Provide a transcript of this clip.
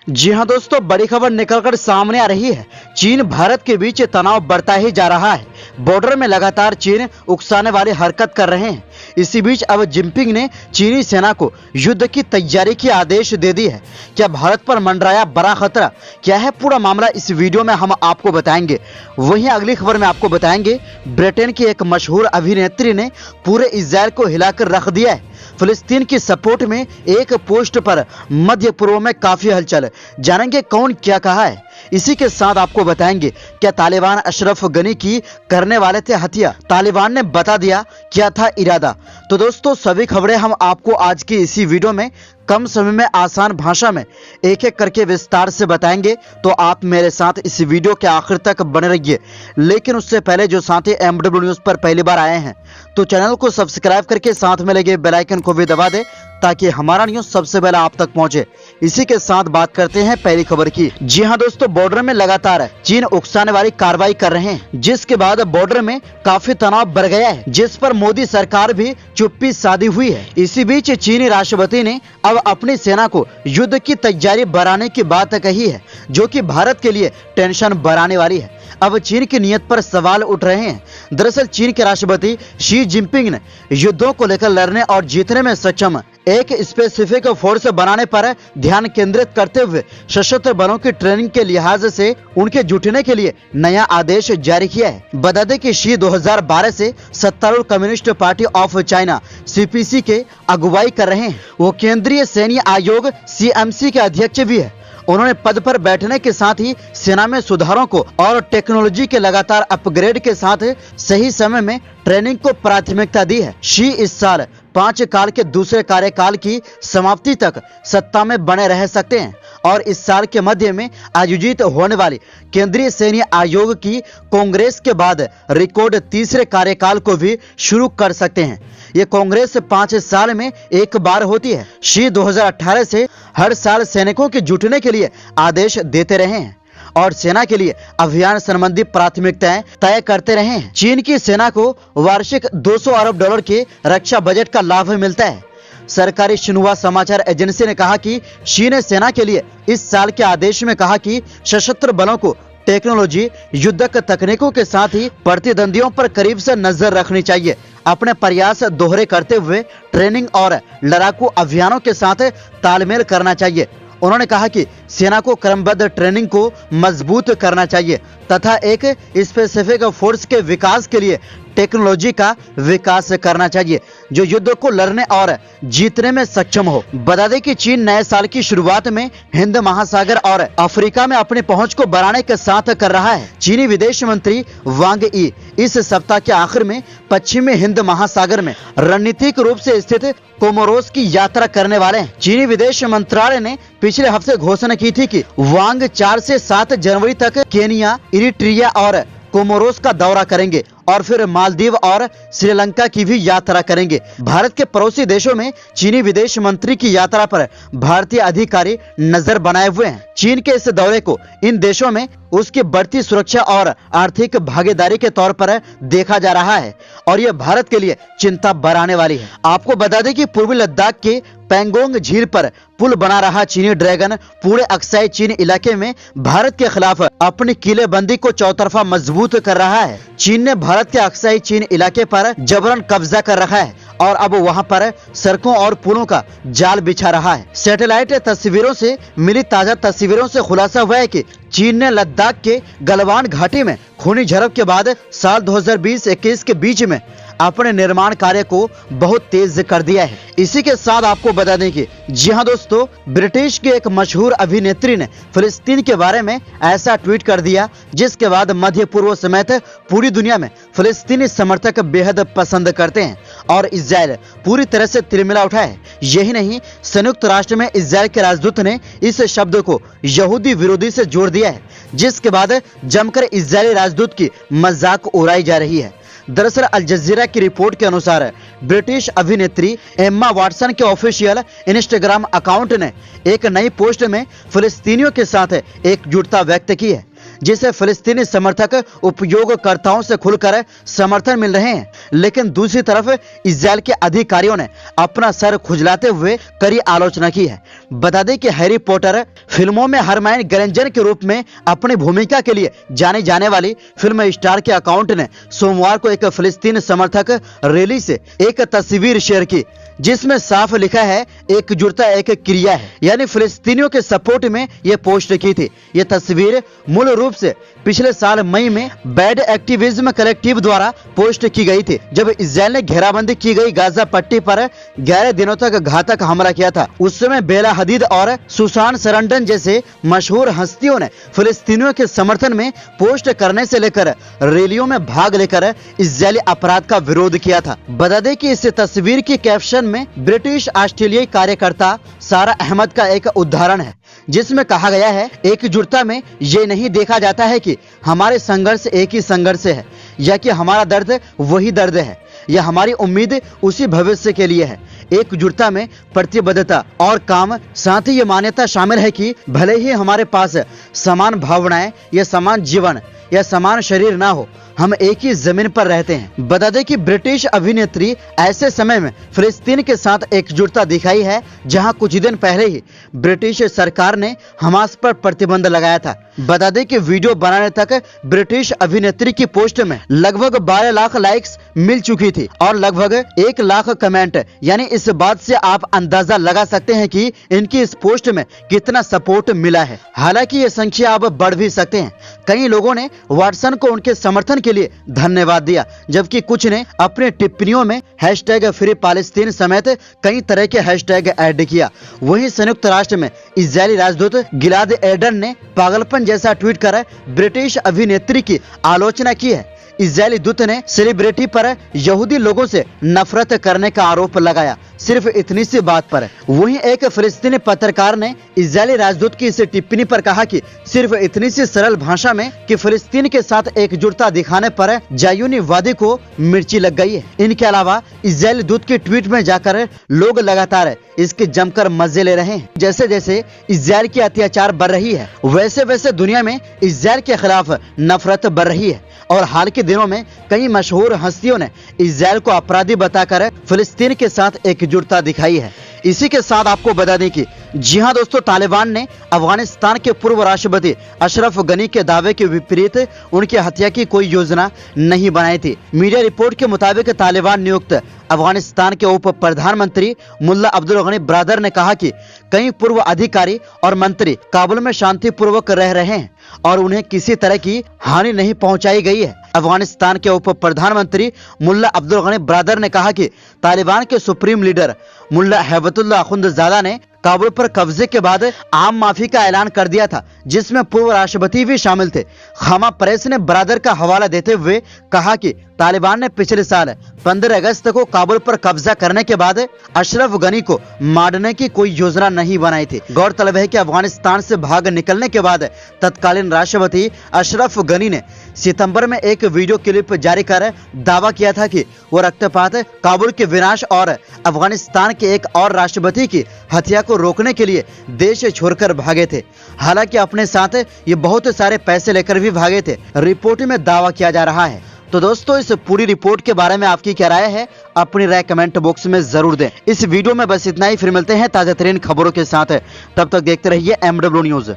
जी हां दोस्तों, बड़ी खबर निकलकर सामने आ रही है। चीन भारत के बीच तनाव बढ़ता ही जा रहा है। बॉर्डर में लगातार चीन उकसाने वाली हरकत कर रहे हैं। इसी बीच अब जिनपिंग ने चीनी सेना को युद्ध की तैयारी की आदेश दे दी है। क्या भारत पर मंडराया बड़ा खतरा? क्या है पूरा मामला, इस वीडियो में हम आपको बताएंगे। वहीं अगली खबर में आपको बताएंगे, ब्रिटेन की एक मशहूर अभिनेत्री ने पूरे इजराइल को हिलाकर रख दिया है। फिलिस्तीन की सपोर्ट में एक पोस्ट पर मध्य पूर्व में काफी हलचल। जानेंगे कौन क्या कहा है। इसी के साथ आपको बताएंगे, क्या तालिबान अशरफ गनी की करने वाले थे हत्या? तालिबान ने बता दिया क्या था इरादा। तो दोस्तों, सभी खबरें हम आपको आज की इसी वीडियो में कम समय में आसान भाषा में एक एक करके विस्तार से बताएंगे। तो आप मेरे साथ इस वीडियो के आखिर तक बने रहिए। लेकिन उससे पहले जो साथी MW न्यूज पर पहली बार आए हैं तो चैनल को सब्सक्राइब करके साथ में लगे बेल आइकन को भी दबा दे ताकि हमारा न्यूज सबसे पहले आप तक पहुंचे। इसी के साथ बात करते हैं पहली खबर की। जी हां दोस्तों, बॉर्डर में लगातार चीन उकसाने वाली कार्रवाई कर रहे हैं, जिसके बाद बॉर्डर में काफी तनाव बढ़ गया है, जिस पर मोदी सरकार भी चुप्पी साधी हुई है। इसी बीच चीनी राष्ट्रपति ने अब अपनी सेना को युद्ध की तैयारी बढ़ाने की बात कही है, जो कि भारत के लिए टेंशन बढ़ाने वाली है। अब चीन की नीयत पर सवाल उठ रहे हैं। दरअसल चीन के राष्ट्रपति शी जिनपिंग ने युद्धों को लेकर लड़ने और जीतने में सक्षम एक स्पेसिफिक फोर्स बनाने पर ध्यान केंद्रित करते हुए सशस्त्र बलों की ट्रेनिंग के लिहाज से उनके जुटने के लिए नया आदेश जारी किया है। बता दें कि शी 2012 से सत्तारूढ़ communist party of China CPC के अगुवाई कर रहे हैं। वो केंद्रीय सैन्य आयोग CMC के अध्यक्ष भी है। उन्होंने पद पर बैठने के साथ ही सेना में सुधारों को और टेक्नोलॉजी के लगातार अपग्रेड के साथ सही समय में ट्रेनिंग को प्राथमिकता दी है। शी इस साल 5 साल के दूसरे कार्यकाल की समाप्ति तक सत्ता में बने रह सकते हैं और इस साल के मध्य में आयोजित होने वाली केंद्रीय सैन्य आयोग की कांग्रेस के बाद रिकॉर्ड तीसरे कार्यकाल को भी शुरू कर सकते हैं। ये कांग्रेस 5 साल में एक बार होती है। शी 2018 से हर साल सैनिकों के जुटने के लिए आदेश देते रहे हैं और सेना के लिए अभियान संबंधी प्राथमिकताएं तय करते रहे हैं। चीन की सेना को वार्षिक $200 अरब के रक्षा बजट का लाभ मिलता है। सरकारी शिन्हुआ समाचार एजेंसी ने कहा कि शी ने सेना के लिए इस साल के आदेश में कहा कि सशस्त्र बलों को टेक्नोलॉजी, युद्धक तकनीकों के साथ ही प्रतिद्वंदियों पर करीब से नजर रखनी चाहिए। अपने प्रयास दोहरे करते हुए ट्रेनिंग और लड़ाकू अभियानों के साथ तालमेल करना चाहिए। उन्होंने कहा कि सेना को क्रमबद्ध ट्रेनिंग को मजबूत करना चाहिए तथा एक स्पेसिफिक फोर्स के विकास के लिए टेक्नोलॉजी का विकास करना चाहिए जो युद्ध को लड़ने और जीतने में सक्षम हो। बता दें कि चीन नए साल की शुरुआत में हिंद महासागर और अफ्रीका में अपनी पहुंच को बढ़ाने के साथ कर रहा है। चीनी विदेश मंत्री वांग यी इस सप्ताह के आखिर में पश्चिमी हिंद महासागर में रणनीतिक रूप से स्थित कोमोरोस की यात्रा करने वाले हैं। चीनी विदेश मंत्रालय ने पिछले हफ्ते घोषणा की थी कि वांग 4 से 7 जनवरी तक केनिया, इरिट्रिया और कोमोरोस का दौरा करेंगे और फिर मालदीव और श्रीलंका की भी यात्रा करेंगे। भारत के पड़ोसी देशों में चीनी विदेश मंत्री की यात्रा पर भारतीय अधिकारी नजर बनाए हुए हैं। चीन के इस दौरे को इन देशों में उसकी बढ़ती सुरक्षा और आर्थिक भागीदारी के तौर पर देखा जा रहा है और यह भारत के लिए चिंता बढ़ाने वाली है। आपको बता दें कि पूर्वी लद्दाख के पैंगोंग झील पर पुल बना रहा चीनी ड्रैगन पूरे अक्साई चीन इलाके में भारत के खिलाफ अपनी किलेबंदी को चौतरफा मजबूत कर रहा है। चीन ने भारत के अक्साई चीन इलाके पर जबरन कब्जा कर रखा है और अब वहां पर सड़कों और पुलों का जाल बिछा रहा है। सैटेलाइट तस्वीरों से मिली ताजा तस्वीरों से खुलासा हुआ है कि चीन ने लद्दाख के गलवान घाटी में खूनी झड़प के बाद साल 2020-21 के बीच में अपने निर्माण कार्य को बहुत तेज कर दिया है। इसी के साथ आपको बता दें कि जी हां दोस्तों, ब्रिटिश की एक मशहूर अभिनेत्री ने फिलिस्तीन के बारे में ऐसा ट्वीट कर दिया जिसके बाद मध्य पूर्व समेत पूरी दुनिया में फिलिस्तीनी समर्थक बेहद पसंद करते हैं और इजराइल पूरी तरह से तिलमिला उठा है। यही नहीं, संयुक्त राष्ट्र में इजराइल के राजदूत ने इस शब्द को यहूदी विरोधी से जोड़ दिया है, जिसके बाद जमकर इजरायली राजदूत की मजाक उड़ाई जा रही है। दरअसल अल जजीरा की रिपोर्ट के अनुसार ब्रिटिश अभिनेत्री एम्मा वाटसन के ऑफिशियल इंस्टाग्राम अकाउंट ने एक नई पोस्ट में फिलिस्तीनियों के साथ एकजुटता व्यक्त की है, जिसे फिलिस्तीनी समर्थक उपयोगकर्ताओं से खुलकर समर्थन मिल रहे हैं। लेकिन दूसरी तरफ इजराइल के अधिकारियों ने अपना सर खुजलाते हुए कड़ी आलोचना की है। बता दें कि हैरी पॉटर फिल्मों में हरमाइन ग्रेंजर के रूप में अपनी भूमिका के लिए जानी जाने वाली फिल्म स्टार के अकाउंट ने सोमवार को एक फिलिस्तीन समर्थक रैली से एक तस्वीर शेयर की, जिसमें साफ लिखा है एकजुटता एक क्रिया है, यानी फिलिस्तीनियों के सपोर्ट में यह पोस्ट की थी। यह तस्वीर मूल रूप से पिछले साल मई में बैड एक्टिविज्म कलेक्टिव द्वारा पोस्ट की गई थी, जब इजराइल ने घेराबंदी की गई गाजा पट्टी पर 11 दिनों तक घातक हमला किया था। उस समय बेला हदीद और सुसान सरंडन जैसे मशहूर हस्तियों ने फिलिस्तीनियों के समर्थन में पोस्ट करने से लेकर रैलियों में भाग लेकर इजरायली अपराध का विरोध किया था। बता दें कि इस तस्वीर की कैप्शन में ब्रिटिश ऑस्ट्रेलियाई कार्यकर्ता सारा अहमद का एक उदाहरण है, जिसमें कहा गया है एकजुटता में ये नहीं देखा जाता है कि हमारे संघर्ष एक ही संघर्ष है या कि हमारा दर्द वही दर्द है या हमारी उम्मीद उसी भविष्य के लिए है। एकजुटता में प्रतिबद्धता और काम, साथ ही ये मान्यता शामिल है कि भले ही हमारे पास समान भावनाएं या समान जीवन या समान शरीर ना हो, हम एक ही जमीन पर रहते हैं। बता दें कि ब्रिटिश अभिनेत्री ऐसे समय में फिलिस्तीन के साथ एकजुटता दिखाई है, जहां कुछ दिन पहले ही ब्रिटिश सरकार ने हमास पर प्रतिबंध लगाया था। बता दें कि वीडियो बनाने तक ब्रिटिश अभिनेत्री की पोस्ट में लगभग 12 लाख लाइक्स मिल चुकी थी और लगभग 1 लाख कमेंट, यानी इस बात से आप अंदाजा लगा सकते हैं कि इनकी इस पोस्ट में कितना सपोर्ट मिला है। हालांकि ये संख्या अब बढ़ भी सकते हैं। कई लोगों ने वाटसन को उनके समर्थन के लिए धन्यवाद दिया, जबकि कुछ ने अपने टिप्पणियों में #फ्री पैलेस्टीन समेत कई तरह के हैशटैग ऐड किया। वहीं संयुक्त राष्ट्र में इजरायली राजदूत गिलाद एर्डन ने पागलपन जैसा ट्वीट कर ब्रिटिश अभिनेत्री की आलोचना की है। इजरायली दूत ने सेलिब्रिटी पर यहूदी लोगों से नफरत करने का आरोप लगाया, सिर्फ इतनी सी बात पर। वहीं एक फिलिस्तीनी पत्रकार ने इजरायली राजदूत की इस टिप्पणी पर कहा कि सिर्फ इतनी सी सरल भाषा में कि फिलिस्तीन के साथ एकजुटता दिखाने पर जायूनीवादी को मिर्ची लग गई है। इनके अलावा इजरायली दूत के ट्वीट में जाकर लोग लगातार इसके जमकर मजे ले रहे हैं। जैसे जैसे इजरायल की अत्याचार बढ़ रही है, वैसे वैसे दुनिया में इजरायल के खिलाफ नफरत बढ़ रही है और हाल के दिनों में कई मशहूर हस्तियों ने इजरायल को अपराधी बताकर फिलिस्तीन के साथ एकजुटता दिखाई है। इसी के साथ आपको बता दें कि जी हां दोस्तों, तालिबान ने अफगानिस्तान के पूर्व राष्ट्रपति अशरफ गनी के दावे के विपरीत उनकी हत्या की कोई योजना नहीं बनाई थी। मीडिया रिपोर्ट के मुताबिक तालिबान नियुक्त अफगानिस्तान के उप प्रधानमंत्री मुल्ला अब्दुल गनी ब्रादर ने कहा कि कई पूर्व अधिकारी और मंत्री काबुल में शांतिपूर्वक रह रहे हैं और उन्हें किसी तरह की हानि नहीं पहुंचाई गई है। अफगानिस्तान के उप प्रधानमंत्री मुल्ला अब्दुल गनी ब्रादर ने कहा कि तालिबान के सुप्रीम लीडर मुल्ला हैबतुल्ला अखुंदजादा ने काबुल पर कब्जे के बाद आम माफी का ऐलान कर दिया था, जिसमें पूर्व राष्ट्रपति भी शामिल थे। खामा प्रेस ने ब्रादर का हवाला देते हुए कहा कि तालिबान ने पिछले साल 15 अगस्त को काबुल पर कब्जा करने के बाद अशरफ गनी को मारने की कोई योजना नहीं बनाई थी। गौरतलब है कि अफगानिस्तान से भाग निकलने के बाद तत्कालीन राष्ट्रपति अशरफ गनी ने सितंबर में एक वीडियो क्लिप जारी कर दावा किया था कि वो रक्तपात, काबुल के विनाश और अफगानिस्तान के एक और राष्ट्रपति की हत्या को रोकने के लिए देश छोड़कर भागे थे। हालांकि अपने साथ ये बहुत सारे पैसे लेकर भी भागे थे, रिपोर्ट में दावा किया जा रहा है। तो दोस्तों, इस पूरी रिपोर्ट के बारे में आपकी क्या राय है, अपनी राय कमेंट बॉक्स में जरूर दें। इस वीडियो में बस इतना ही, फिर मिलते हैं ताजा तरीन खबरों के साथ। तब तक देखते रहिए MW न्यूज।